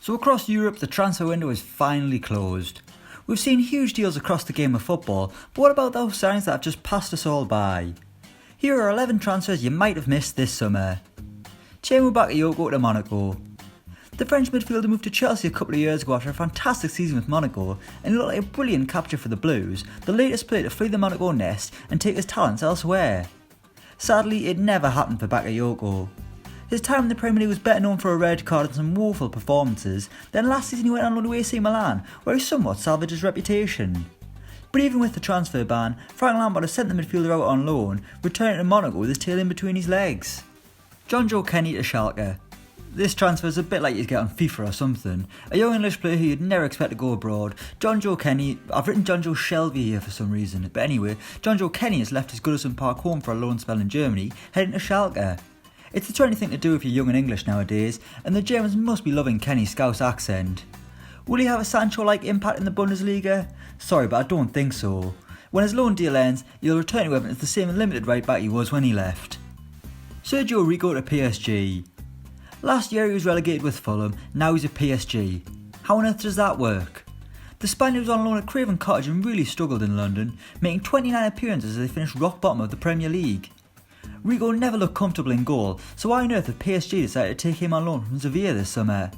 So across Europe, the transfer window is finally closed. We've seen huge deals across the game of football, but what about those signings that have just passed us all by? Here are 11 transfers you might have missed this summer. Tiemoué Bakayoko to Monaco. The French midfielder moved to Chelsea a couple of years ago after a fantastic season with Monaco, and he looked like a brilliant capture for the Blues, the latest player to flee the Monaco nest and take his talents elsewhere. Sadly, it never happened for Bakayoko. His time in the Premier League was better known for a red card and some woeful performances. Then last season he went on loan to AC Milan, where he somewhat salvaged his reputation. But even with the transfer ban, Frank Lampard has sent the midfielder out on loan, returning to Monaco with his tail in between his legs. Jonjoe Kenny to Schalke. This transfer is a bit like you'd get on FIFA or something. A young English player who you'd never expect to go abroad. Jonjoe Kenny, I've written Jonjoe Shelby here for some reason, but anyway, Jonjoe Kenny has left his Goodison Park home for a loan spell in Germany, heading to Schalke. It's the trendy thing to do if you're young and English nowadays, and the Germans must be loving Kenny's Scouse accent. Will he have a Sancho-like impact in the Bundesliga? Sorry, but I don't think so. When his loan deal ends, he'll return to Everton as the same limited right back he was when he left. Sergio Rico to PSG. Last year he was relegated with Fulham, now he's at PSG. How on earth does that work? The Spaniard was on loan at Craven Cottage and really struggled in London, making 29 appearances as they finished rock bottom of the Premier League. Rico never looked comfortable in goal, so why on earth have PSG decided to take him on loan from Sevilla this summer?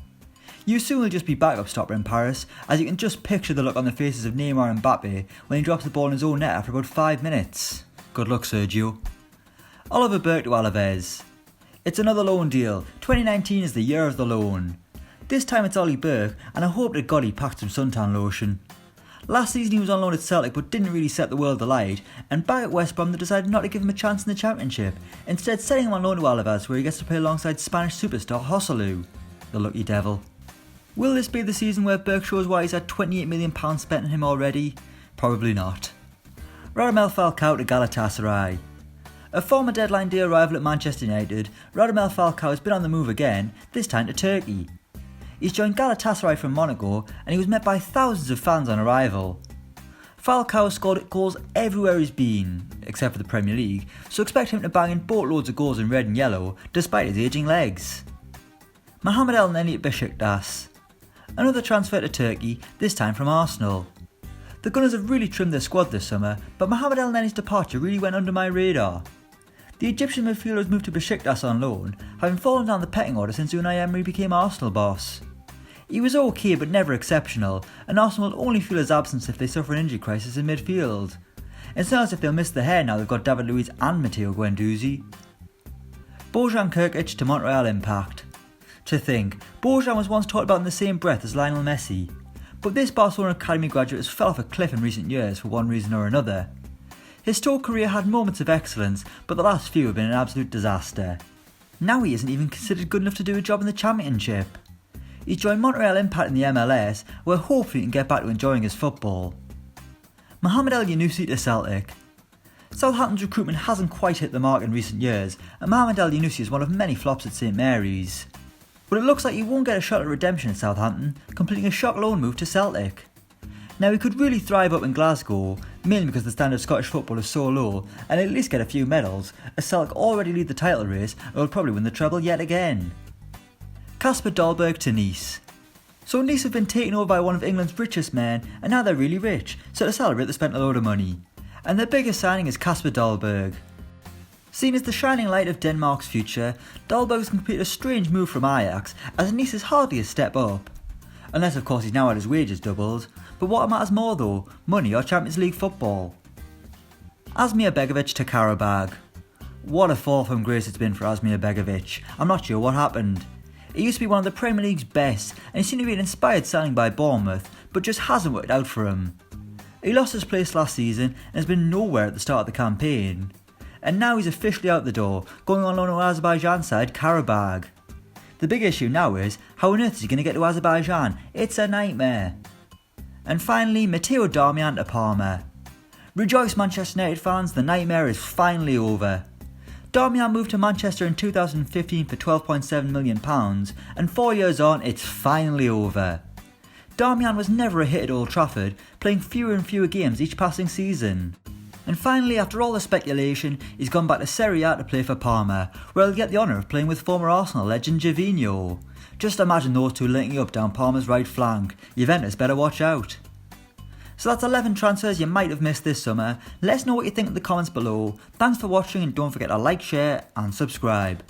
You assume he'll just be backup stopper in Paris, as you can just picture the look on the faces of Neymar and Mbappe when he drops the ball in his own net after about 5 minutes. Good luck, Sergio. Oliver Burke to Alaves. It's another loan deal. 2019 is the year of the loan. This time it's Ollie Burke, and I hope to God he packed some suntan lotion. Last season he was on loan at Celtic but didn't really set the world alight, and back at West Brom they decided not to give him a chance in the Championship, instead setting him on loan to Alaves where he gets to play alongside Spanish superstar Joselu. The lucky devil. Will this be the season where Burke shows why he's had £28 million spent on him already? Probably not. Radamel Falcao to Galatasaray. A former deadline day arrival at Manchester United, Radamel Falcao has been on the move again, this time to Turkey. He's joined Galatasaray from Monaco and he was met by thousands of fans on arrival. Falcao has scored goals everywhere he's been, except for the Premier League, so expect him to bang in boatloads of goals in red and yellow, despite his ageing legs. Mohamed Elneny at Besiktas. Another transfer to Turkey, this time from Arsenal. The Gunners have really trimmed their squad this summer, but Mohamed Elneny's departure really went under my radar. The Egyptian midfielder has moved to Besiktas on loan, having fallen down the pecking order since Unai Emery became Arsenal boss. He was okay but never exceptional, and Arsenal will only feel his absence if they suffer an injury crisis in midfield. It's not as if they'll miss the hair now they've got David Luiz and Matteo Guendouzi. Bojan Krkić to Montreal Impact. To think, Bojan was once talked about in the same breath as Lionel Messi, but this Barcelona Academy graduate has fell off a cliff in recent years for one reason or another. His Stoke career had moments of excellence, but the last few have been an absolute disaster. Now he isn't even considered good enough to do a job in the Championship. He's joined Montreal Impact in the MLS, where hopefully he can get back to enjoying his football. Mohamed Elyounoussi to Celtic. Southampton's recruitment hasn't quite hit the mark in recent years, and Mohamed Elyounoussi is one of many flops at St Mary's. But it looks like he won't get a shot at redemption at Southampton, completing a shock loan move to Celtic. Now he could really thrive up in Glasgow, mainly because the standard of Scottish football is so low, and at least get a few medals, as Celtic already lead the title race and will probably win the treble yet again. Kasper Dolberg to Nice. So Nice have been taken over by one of England's richest men, and now they're really rich, so to celebrate they spent a load of money. And their biggest signing is Kasper Dolberg. Seen as the shining light of Denmark's future, Dolberg has completed a strange move from Ajax, as Nice is hardly a step up. Unless of course he's now had his wages doubled, but what matters more though, money or Champions League football? Asmir Begović to Karabag. What a fall from grace it's been for Asmir Begović, I'm not sure what happened. He used to be one of the Premier League's best, and he seemed to be an inspired signing by Bournemouth, but just hasn't worked out for him. He lost his place last season and has been nowhere at the start of the campaign. And now he's officially out the door, going on loan to Azerbaijan side Karabag. The big issue now is, how on earth is he going to get to Azerbaijan? It's a nightmare. And finally, Matteo Darmian to Parma. Rejoice Manchester United fans, the nightmare is finally over. Darmian moved to Manchester in 2015 for £12.7 million, and 4 years on, it's finally over. Darmian was never a hit at Old Trafford, playing fewer and fewer games each passing season. And finally, after all the speculation, he's gone back to Serie A to play for Parma, where he'll get the honour of playing with former Arsenal legend Gervinho. Just imagine those two linking up down Parma's right flank. Juventus better watch out. So that's 11 transfers you might have missed this summer. Let us know what you think in the comments below. Thanks for watching and don't forget to like, share and subscribe.